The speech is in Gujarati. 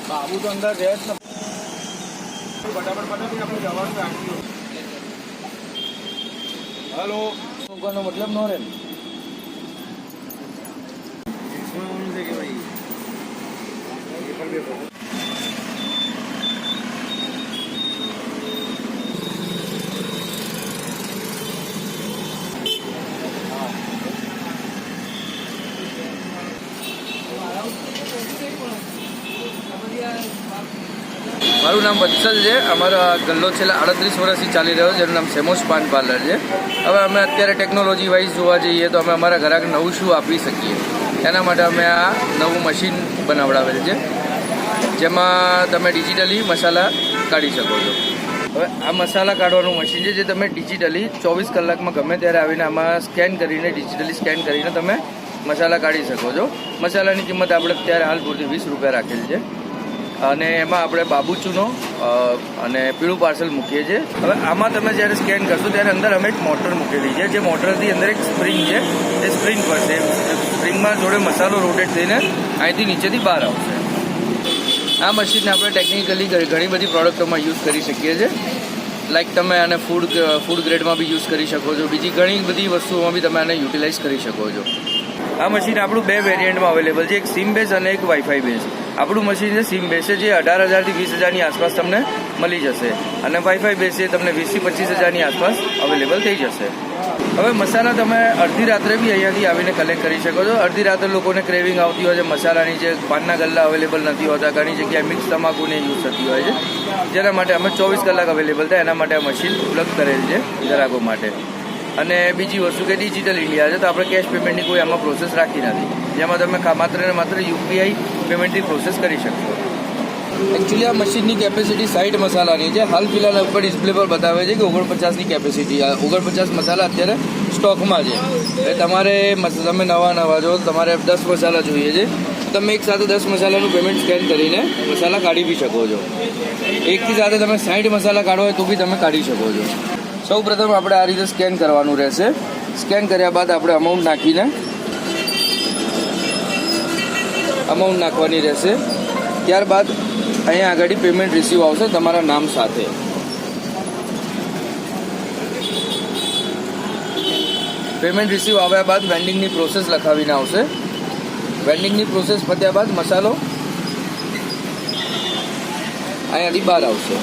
બાબુ તો અંદર રહે જ ફટાફટ આપણે જવાનું રાખ્યું. હલો દુકાનનો મતલબ નો રે છે કે ભાઈ મારું નામ વત્સલ છે. અમારો ગલ્લો છેલ્લા 38 વર્ષથી ચાલી રહ્યો છે, જેનું નામ સેમોસ પાન પાર્લર છે. હવે અમે અત્યારે ટેકનોલોજી વાઇઝ જોવા જઈએ તો અમે અમારા ગ્રાહક નવું શું આપી શકીએ એના માટે અમે આ નવું મશીન બનાવડાવેલ છે, જેમાં તમે ડિજિટલી મસાલા કાઢી શકો છો. હવે આ મસાલા કાઢવાનું મશીન છે જે તમે ડિજિટલી 24 કલાકમાં ગમે ત્યારે આવીને આમાં સ્કેન કરીને ડિજિટલી સ્કેન કરીને તમે મસાલા કાઢી શકો છો. મસાલાની કિંમત આપણે અત્યારે હાલ પૂરતી 20 રૂપિયા રાખેલ છે અને એમાં આપણે બાબુ ચૂનો અને પીળું પાર્સલ મૂકીએ છીએ. હવે આમાં તમે જ્યારે સ્કેન કરશો ત્યારે અંદર અમે એક મોટર મૂકેલી છે, જે મોટરથી અંદર એક સ્પ્રિંગ છે, એ સ્પ્રિંગ પર છે. સ્પ્રિંગમાં જોડે મસાલો રોટેટ થઈને અહીંથી નીચેથી બહાર આવશે. આ મશીનને આપણે ટેકનિકલી ઘણી બધી પ્રોડક્ટોમાં યુઝ કરી શકીએ છીએ. લાઈક તમે આને ફૂડ ગ્રેડમાં બી યુઝ કરી શકો છો. બીજી ઘણી બધી વસ્તુઓમાં બી તમે આને યુટિલાઇઝ કરી શકો છો. આ મશીન આપણું 2 વેરિયન્ટમાં અવેલેબલ છે, એક સિમ બેઝ અને એક વાઈફાઈ બેઝ. આપણું મશીન છે સિમ બેઝ છે, જે 18,000 થી 20,000ની આસપાસ તમને મળી જશે અને વાઈફાઈ બેઝ છે તમને 20,000 થી 25,000ની આસપાસ અવેલેબલ થઈ જશે. હવે મસાલા તમે અડધી રાત્રે બી અહીંયાથી આવીને કલેક્ટ કરી શકો છો. અડધી રાત્રે લોકોને ક્રેવિંગ આવતી હોય છે મસાલાની, જે પાનના ગલ્લા અવેલેબલ નથી હોતા, ઘણી જગ્યાએ મિક્સ તમાકુને યુઝ થતી હોય છે, જેના માટે અમે 24 કલાક અવેલેબલ થાય એના માટે આ મશીન ઉપલબ્ધ કરેલ છે ગ્રાહકો માટે. અને બીજી વસ્તુ કે ડિજિટલ ઇન્ડિયા છે, તો આપણે કેશ પેમેન્ટની કોઈ આમાં પ્રોસેસ રાખી નથી, જેમાં તમે માત્ર ને માત્ર યુપીઆઈ પેમેન્ટની પ્રોસેસ કરી શકશો. એકચ્યુઅલી આ મશીનની કેપેસિટી 60 મસાલાની છે. હાલ ફિલહાલ ઉપર ડિસ્પ્લે પર બતાવે છે કે 49ની કેપેસિટી. આ 49 મસાલા અત્યારે સ્ટોકમાં છે. એટલે તમારે તમે નવા જો તમારે 10 મસાલા જોઈએ છે, તમે એક સાથે 10 મસાલાનું પેમેન્ટ સ્કેન કરીને મસાલા કાઢી બી શકો છો. એકથી સાથે તમે 60 મસાલા કાઢો હોય તો બી તમે કાઢી શકો છો. સૌ પ્રથમ આપણે આ રીતે સ્કેન કરવાનું રહેશે. સ્કેન કર્યા બાદ આપણે અમાઉન્ટ નાખીને અમાઉન્ટ નાખવાની રહેશે. ત્યારબાદ અહીંયા આગળ પેમેન્ટ રિસીવ આવશે તમારા નામ સાથે. પેમેન્ટ રિસીવ આવ્યા બાદ વેન્ડિંગની પ્રોસેસ લખાવીને આવશે. વેન્ડિંગની પ્રોસેસ પત્યા બાદ મસાલો અહીંયાથી બહાર આવશે.